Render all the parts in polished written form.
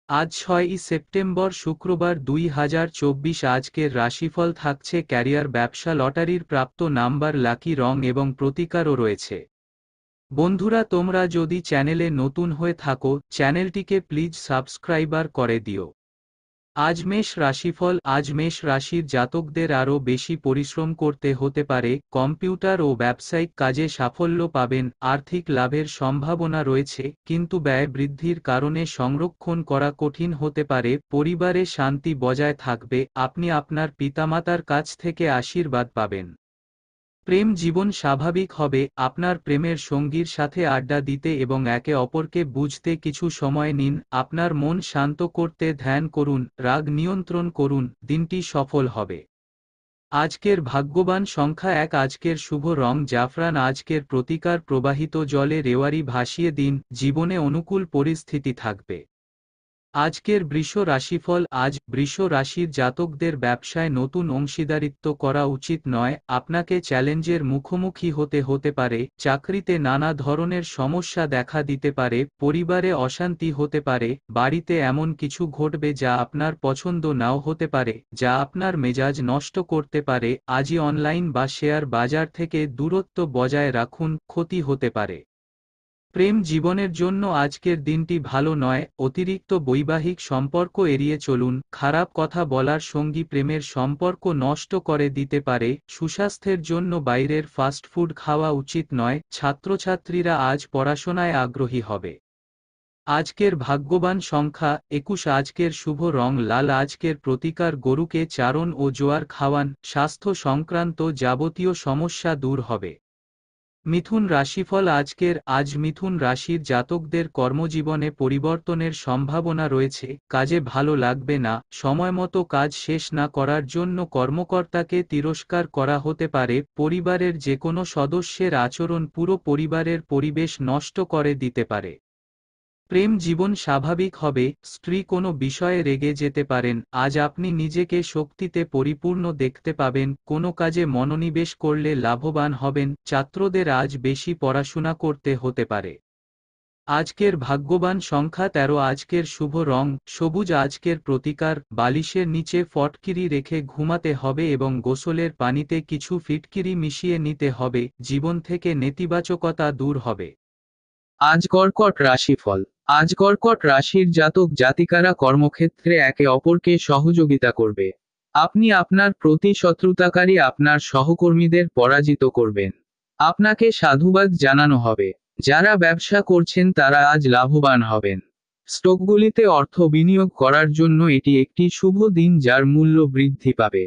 আজ ৬ই সেপ্টেম্বর শুক্রবার ২০২৪। আজকের রাশিফল থাকছে ক্যারিয়ার, ব্যবসা, লটারির প্রাপ্ত নাম্বার, লাকি রং এবং প্রতিকারও রয়েছে। বন্ধুরা, তোমরা যদি চ্যানেলে নতুন হয়ে থাকো, চ্যানেলটিকে প্লিজ সাবস্ক্রাইবার করে দিও। আজ মেষ রাশিফল। আজ মেষ রাশির জাতকদের আরও বেশি পরিশ্রম করতে হতে পারে। কম্পিউটার ও ব্যবসায়িক কাজে সাফল্য পাবেন। আর্থিক লাভের সম্ভাবনা রয়েছে, কিন্তু ব্যয় বৃদ্ধির কারণে সংরক্ষণ করা কঠিন হতে পারে। পরিবারে শান্তি বজায় থাকবে। আপনি আপনার পিতামাতার কাছ থেকে আশীর্বাদ পাবেন। প্রেম জীবন স্বাভাবিক হবে। আপনার প্রেমের সঙ্গীর সাথে আড্ডা দিতে এবং একে অপরকে বুঝতে কিছু সময় নিন। আপনার মন শান্ত করতে ধ্যান করুন, রাগ নিয়ন্ত্রণ করুন, দিনটি সফল হবে। আজকের ভাগ্যবান সংখ্যা ১। আজকের শুভ রং জাফরান। আজকের প্রতিকার প্রবাহিত জলে রেওয়ারি ভাসিয়ে দিন, জীবনে অনুকূল পরিস্থিতি থাকবে। আজকের বৃষ রাশিফল। আজ বৃষ রাশির জাতকদের ব্যবসায় নতুন অংশীদারিত্ব করা উচিত নয়। আপনাকে চ্যালেঞ্জের মুখোমুখি হতে পারে। চাকরিতে নানা ধরনের সমস্যা দেখা দিতে পারে। পরিবারে অশান্তি হতে পারে। বাড়িতে এমন কিছু ঘটবে যা আপনার পছন্দ নাও হতে পারে, যা আপনার মেজাজ নষ্ট করতে পারে। আজই অনলাইন বা শেয়ার বাজার থেকে দূরত্ব বজায় রাখুন, ক্ষতি হতে পারে। প্রেম জীবনের জন্য আজকের দিনটি ভালো নয়। অতিরিক্ত বৈবাহিক সম্পর্ক এড়িয়ে চলুন। খারাপ কথা বলার সঙ্গী প্রেমের সম্পর্ক নষ্ট করে দিতে পারে। সুস্বাস্থ্যের জন্য বাইরের ফাস্ট ফুড খাওয়া উচিত নয়। ছাত্রছাত্রীরা আজ পড়াশোনায় আগ্রহী হবে। আজকের ভাগ্যবান সংখ্যা ২১। আজকের শুভ রং লাল। আজকের প্রতিকার গরুকে চারণ ও জোয়ার খাওয়ান। স্বাস্থ্য সংক্রান্ত যাবতীয় সমস্যা দূর হবে। মিথুন রাশিফল। আজ মিথুন রাশির জাতকদের কর্মজীবনে পরিবর্তনের সম্ভাবনা রয়েছে। কাজে ভালো লাগবে না। সময়মতো কাজ শেষ না করার জন্য কর্মকর্তাকে তিরস্কার করা হতে পারে। পরিবারের যেকোনো সদস্যের আচরণ পুরো পরিবারের পরিবেশ নষ্ট করে দিতে পারে। প্রেম জীবন স্বাভাবিক হবে। স্ত্রী কোনো বিষয়ে রেগে যেতে পারেন। আজ আপনি নিজেকে শক্তিতে পরিপূর্ণ দেখতে পাবেন। কোনো কাজে মনোনিবেশ করলে লাভবান হবেন। ছাত্রদের আজ বেশি পড়াশোনা করতে হতে পারে। আজকের ভাগ্যবান সংখ্যা ১৩। আজকের শুভ রং সবুজ। আজকের প্রতিকার বালিশের নিচে ফটকিরি রেখে ঘুমাতে হবে এবং গোসলের পানিতে কিছু ফিটকিরি মিশিয়ে নিতে হবে। জীবন থেকে নেতিবাচকতা দূর হবে। আজ কর্কট রাশিফল। আজ কর্কট রাশির জাতক জাতিকারা কর্মক্ষেত্রে একে অপরকে সহযোগিতা করবে। আপনি আপনার প্রতি শত্রুতাকারী আপনার সহকর্মীদের পরাজিত করবেন। আপনাকে সাধুবাদ জানানো হবে। যারা ব্যবসা করছেন তারা আজ লাভবান হবেন। স্টকগুলিতে অর্থ বিনিয়োগ করার জন্য এটি একটি শুভ দিন যার মূল্য বৃদ্ধি পাবে।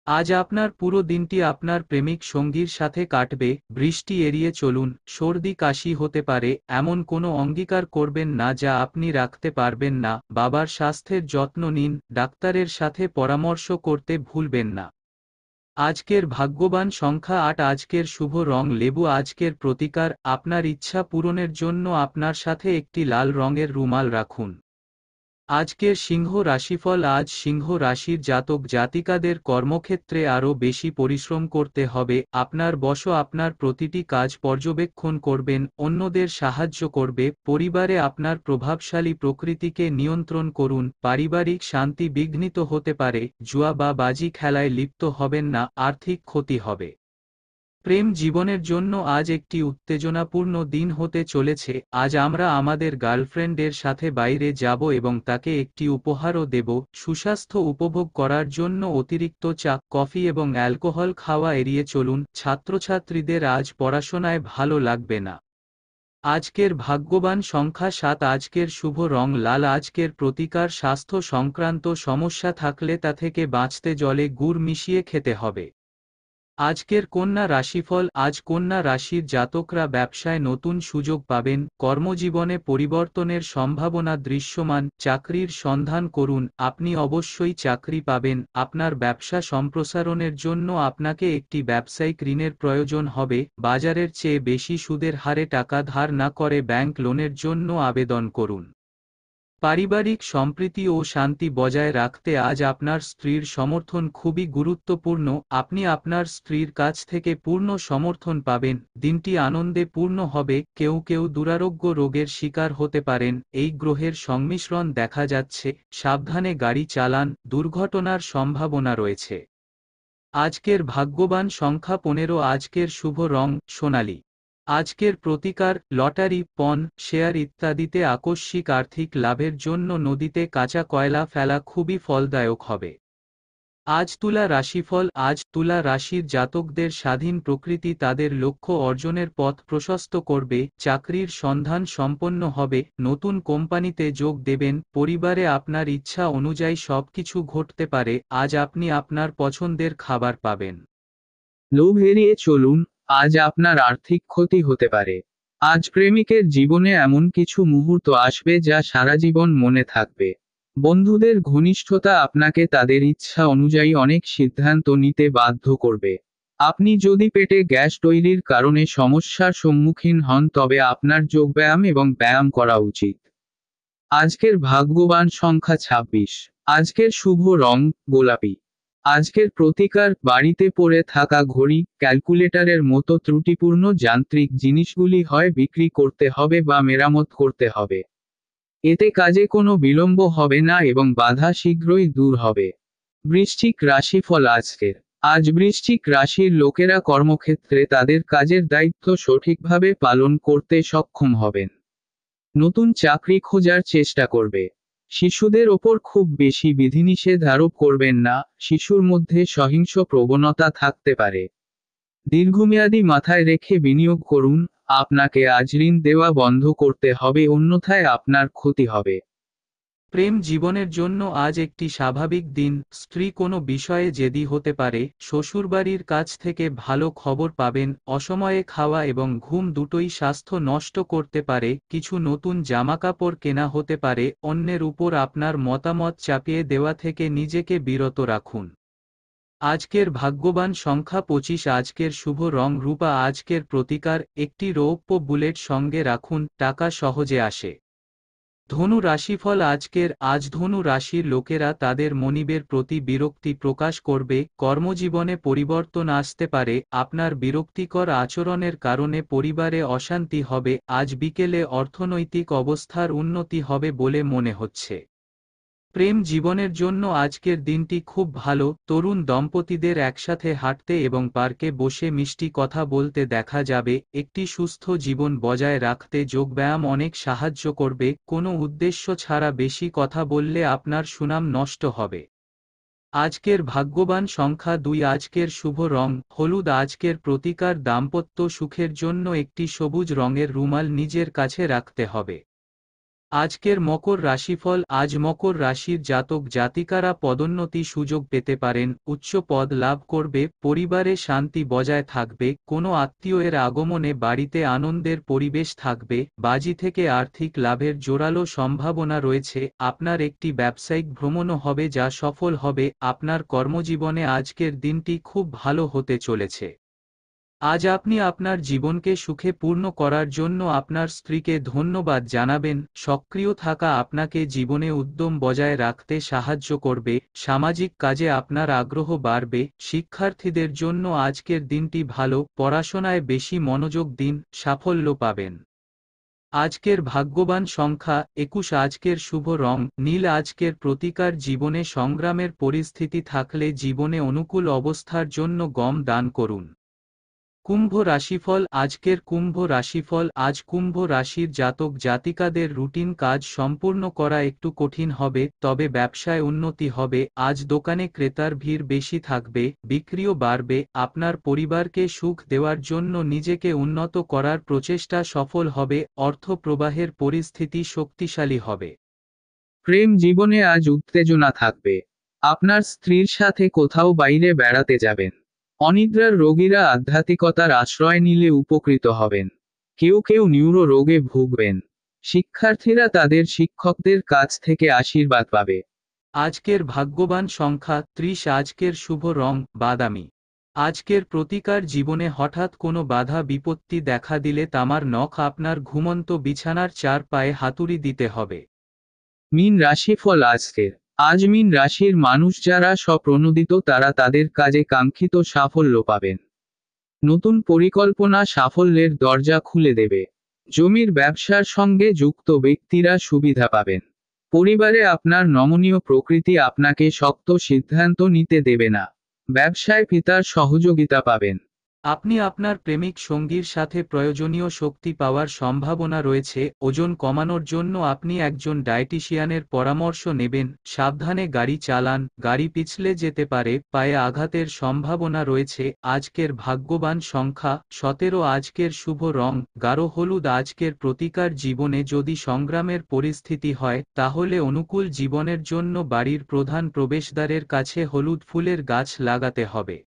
আজ আপনার পুরো দিনটি আপনার প্রেমিক সঙ্গীর সাথে কাটবে। বৃষ্টি এড়িয়ে চলুন। সর্দি কাশি হতে পারে, এমন কোনো অঙ্গীকার করবেন না যা আপনি রাখতে পারবেন না। বাবার স্বাস্থ্যের যত্ন নিন। ডাক্তারের সাথে পরামর্শ করতে ভুলবেন না। আজকের ভাগ্যবান সংখ্যা ৮। আজকের শুভ রং লেবু। আজকের প্রতিকার আপনার ইচ্ছা পূরণের জন্য আপনার সাথে একটি লাল রঙের রুমাল রাখুন। আজকের সিংহ রাশিফল। আজ সিংহ রাশির জাতক জাতিকাদের কর্মক্ষেত্রে আরও বেশি পরিশ্রম করতে হবে। আপনার বস আপনার প্রতিটি কাজ পর্যবেক্ষণ করবেন, অন্যদের সাহায্য করবে। পরিবারে আপনার প্রভাবশালী প্রকৃতিকে নিয়ন্ত্রণ করুন। পারিবারিক শান্তি বিঘ্নিত হতে পারে। জুয়া বা বাজি খেলায় লিপ্ত হবেন না, আর্থিক ক্ষতি হবে। প্রেম জীবনের জন্য আজ একটি উত্তেজনাপূর্ণ দিন হতে চলেছে। আজ আমরা আমাদের গার্লফ্রেন্ডের সাথে বাইরে যাব এবং তাকে একটি উপহারও দেব। সুস্বাস্থ্য উপভোগ করার জন্য অতিরিক্ত চা, কফি এবং অ্যালকোহল খাওয়া এড়িয়ে চলুন। ছাত্রছাত্রীদের আজ পড়াশোনায় ভালো লাগবে না। আজকের ভাগ্যবান সংখ্যা ৭। আজকের শুভ রং লাল। আজকের প্রতিকার স্বাস্থ্য সংক্রান্ত সমস্যা থাকলে তা থেকে বাঁচতে জলে গুড় মিশিয়ে খেতে হবে। আজকের কন্যা রাশিফল। আজ কন্যা রাশির জাতকরা ব্যবসায় নতুন সুযোগ পাবেন। কর্মজীবনে পরিবর্তনের সম্ভাবনা দৃশ্যমান। চাকরির সন্ধান করুন। আপনি অবশ্যই চাকরি পাবেন। আপনার ব্যবসা সম্প্রসারণের জন্য আপনাকে একটি ব্যবসায়িক ঋণের প্রয়োজন হবে। বাজারের চেয়ে বেশি সুদের হারে টাকা ধার না করে ব্যাংক লোনের জন্য আবেদন করুন। পারিবারিক সম্প্রীতি ও শান্তি বজায় রাখতে আজ আপনার স্ত্রীর সমর্থন খুবই গুরুত্বপূর্ণ। আপনি আপনার স্ত্রীর কাছ থেকে পূর্ণ সমর্থন পাবেন, দিনটি আনন্দে পূর্ণ হবে। কেউ কেউ দুরারোগ্য রোগের শিকার হতে পারেন, এই গ্রহের সংমিশ্রণ দেখা যাচ্ছে। সাবধানে গাড়ি চালান, দুর্ঘটনার সম্ভাবনা রয়েছে। আজকের ভাগ্যবান সংখ্যা 15। আজকের শুভ রং সোনালী। আজকের প্রতিকার লটারি, পণ, শেয়ার ইত্যাদিতে আকস্মিক আর্থিক লাভের জন্য নদীতে কাঁচা কয়লা ফেলা খুবই ফলদায়ক হবে। আজ তুলা রাশিফল। আজ তুলা রাশির জাতকদের স্বাধীন প্রকৃতি তাদের লক্ষ্য অর্জনের পথ প্রশস্ত করবে। চাকরির সন্ধান সম্পন্ন হবে, নতুন কোম্পানিতে যোগ দেবেন। পরিবারে আপনার ইচ্ছা অনুযায়ী সবকিছু ঘটতে পারে। আজ আপনি আপনার পছন্দের খাবার পাবেন। লোভ এড়িয়ে চলুন, আজ আপনার আর্থিক ক্ষতি হতে পারে। আজ প্রেমিকের জীবনে এমন কিছু মুহূর্ত আসবে যা সারা জীবন মনে থাকবে। বন্ধুদের ঘনিষ্ঠতা আপনাকে তাদের ইচ্ছা অনুযায়ী অনেক সিদ্ধান্ত নিতে বাধ্য করবে। আপনি যদি পেটে গ্যাস তৈরির কারণে সমস্যার সম্মুখীন হন তবে আপনার যোগব্যায়াম এবং ব্যায়াম করা উচিত। আজকের ভাগ্যবান সংখ্যা 26। আজকের শুভ রং গোলাপি। আজকের প্রতিকার বাড়িতে পড়ে থাকা ঘড়ি, ক্যালকুলেটরের মতো ত্রুটিপূর্ণ যান্ত্রিক জিনিসগুলি হয় বিক্রি করতে হবে বা মেরামত করতে হবে। এতে কাজে কোনো বিলম্ব হবে না এবং বাধা শীঘ্রই দূর হবে। বৃশ্চিক রাশিফল আজকের। আজ বৃশ্চিক রাশির লোকেরা কর্মক্ষেত্রে তাদের কাজের দায়িত্ব সঠিকভাবে পালন করতে সক্ষম হবেন। নতুন চাকরি খোঁজার চেষ্টা করবে। শিশুদের ওপর খুব বেশি বিধিনিষেধ আরোপ করবেন না, শিশুর মধ্যে সহিংস প্রবণতা থাকতে পারে। দীর্ঘমেয়াদী মাথায় রেখে বিনিয়োগ করুন, আপনাকে আজ ঋণ দেওয়া বন্ধ করতে হবে, অন্যথায় আপনার ক্ষতি হবে। প্রেম জীবনের জন্য আজ একটি স্বাভাবিক দিন। স্ত্রী কোনো বিষয়ে জেদি হতে পারে, শ্বশুরবাড়ির কাছ থেকে ভালো খবর পাবেন। অসময়ে খাওয়া এবং ঘুম দুটোই স্বাস্থ্য নষ্ট করতে পারে। কিছু নতুন জামাকাপড় কেনা হতে পারে। অন্যের উপর আপনার মতামত চাপিয়ে দেওয়া থেকে নিজেকে বিরত রাখুন। আজকের ভাগ্যবান সংখ্যা 25। আজকের শুভ রং রূপা। আজকের প্রতিকার একটি রৌপ্য বুলেট সঙ্গে রাখুন, টাকা সহজে আসে। ধনু রাশিফল আজকের। আজ ধনু রাশির লোকেরা তাদের মনিবের প্রতি বিরক্তি প্রকাশ করবে। কর্মজীবনে পরিবর্তন আসতে পারে। আপনার বিরক্তিকর আচরণের কারণে পরিবারে অশান্তি হবে। আজ বিকেলে অর্থনৈতিক অবস্থার উন্নতি হবে বলে মনে হচ্ছে। প্রেম জীবনের জন্য আজকের দিনটি খুব ভালো। তরুণ দম্পতিদের একসাথে হাঁটতে এবং পার্কে বসে মিষ্টি কথা বলতে দেখা যাবে। একটি সুস্থ জীবন বজায় রাখতে যোগব্যায়াম অনেক সাহায্য করবে। কোনো উদ্দেশ্য ছাড়া বেশি কথা বললে আপনার সুনাম নষ্ট হবে। আজকের ভাগ্যবান সংখ্যা 2। আজকের শুভ রং হলুদ। আজকের প্রতিকার দাম্পত্য সুখের জন্য একটি সবুজ রঙের রুমাল নিজের কাছে রাখতে হবে। আজকের মকর রাশিফল। আজ মকর রাশির জাতক জাতিকারা পদোন্নতি সুযোগ পেতে পারেন, উচ্চ পদ লাভ করবে, পরিবারে শান্তি বজায় থাকবে। কোনো আত্মীয়ের আগমনে বাড়িতে আনন্দের পরিবেশ থাকবে। বাজি থেকে আর্থিক লাভের জোরালো সম্ভাবনা রয়েছে। আপনার একটি ব্যবসায়িক ভ্রমণও হবে যা সফল হবে। আপনার কর্মজীবনে আজকের দিনটি খুব ভালো হতে চলেছে। আজ আপনি আপনার জীবনকে সুখে পূর্ণ করার জন্য আপনার স্ত্রীকে ধন্যবাদ জানাবেন। সক্রিয় থাকা আপনাকে জীবনে উদ্যম বজায় রাখতে সাহায্য করবে। সামাজিক কাজে আপনার আগ্রহ বাড়বে। শিক্ষার্থীদের জন্য আজকের দিনটি ভালো, পড়াশোনায় বেশি মনোযোগ দিন, সাফল্য পাবেন। আজকের ভাগ্যবান সংখ্যা 21। আজকের শুভ রং নীল। আজকের প্রতিকার জীবনে সংগ্রামের পরিস্থিতি থাকলে জীবনে অনুকূল অবস্থার জন্য গম দান করুন। কুম্ভ রাশিফল আজকের কুম্ভ রাশিফল। আজ কুম্ভ রাশির জাতক জাতিকাদের রুটিন কাজ সম্পূর্ণ করা একটু কঠিন হবে, তবে ব্যবসায় উন্নতি হবে। আজ দোকানে ক্রেতার ভিড় বেশি থাকবে, বিক্রিও বাড়বে। আপনার পরিবারকে সুখ দেওয়ার জন্য নিজেকে উন্নত করার প্রচেষ্টা সফল হবে। অর্থ প্রবাহের পরিস্থিতি শক্তিশালী হবে। প্রেম জীবনে আজ উত্তেজনা থাকবে। আপনার স্ত্রীর সাথে কোথাও বাইরে বেড়াতে যাবেন। অনিদ্রার রোগীরা আধ্যাত্মিকতার আশ্রয় নিলে উপকৃত হবেন। কেউ কেউ নিউরো রোগে ভুগবেন। শিক্ষার্থীরা তাদের শিক্ষকদের কাছ থেকে আশীর্বাদ পাবে। আজকের ভাগ্যবান সংখ্যা 30। আজকের শুভ রং বাদামি। আজকের প্রতিকার জীবনে হঠাৎ কোনো বাধা বিপত্তি দেখা দিলে তামার নখ আপনার ঘুমন্ত বিছানার চার পায়ে হাতুড়ি দিতে হবে। মীন রাশিফল আজকের। আজ মীন রাশির মানুষ যারা স্বপ্রণোদিত তারা তাদের কাজে কাঙ্ক্ষিত সাফল্য পাবেন। নতুন পরিকল্পনা সাফল্যের দরজা খুলে দেবে। জমির ব্যবসার সঙ্গে যুক্ত ব্যক্তিরা সুবিধা পাবেন। পরিবারে আপনার নমনীয় প্রকৃতি আপনাকে শক্ত সিদ্ধান্ত নিতে দেবে না। ব্যবসায় পিতার সহযোগিতা পাবেন। আপনি আপনার প্রেমিক সঙ্গীর সাথে প্রয়োজনীয় শক্তি পাওয়ার সম্ভাবনা রয়েছে। ওজন কমানোর জন্য আপনি একজন ডায়েটিশিয়ানের পরামর্শ নেবেন। সাবধানে গাড়ি চালান, গাড়ি পিছলে যেতে পারে, পায়ে আঘাতের সম্ভাবনা রয়েছে। আজকের ভাগ্যবান সংখ্যা 17। আজকের শুভ রং গাঢ় হলুদ। আজকের প্রতিকার জীবনে যদি সংগ্রামের পরিস্থিতি হয় তাহলে অনুকূল জীবনের জন্য বাড়ির প্রধান প্রবেশদ্বারের কাছে হলুদ ফুলের গাছ লাগাতে হবে।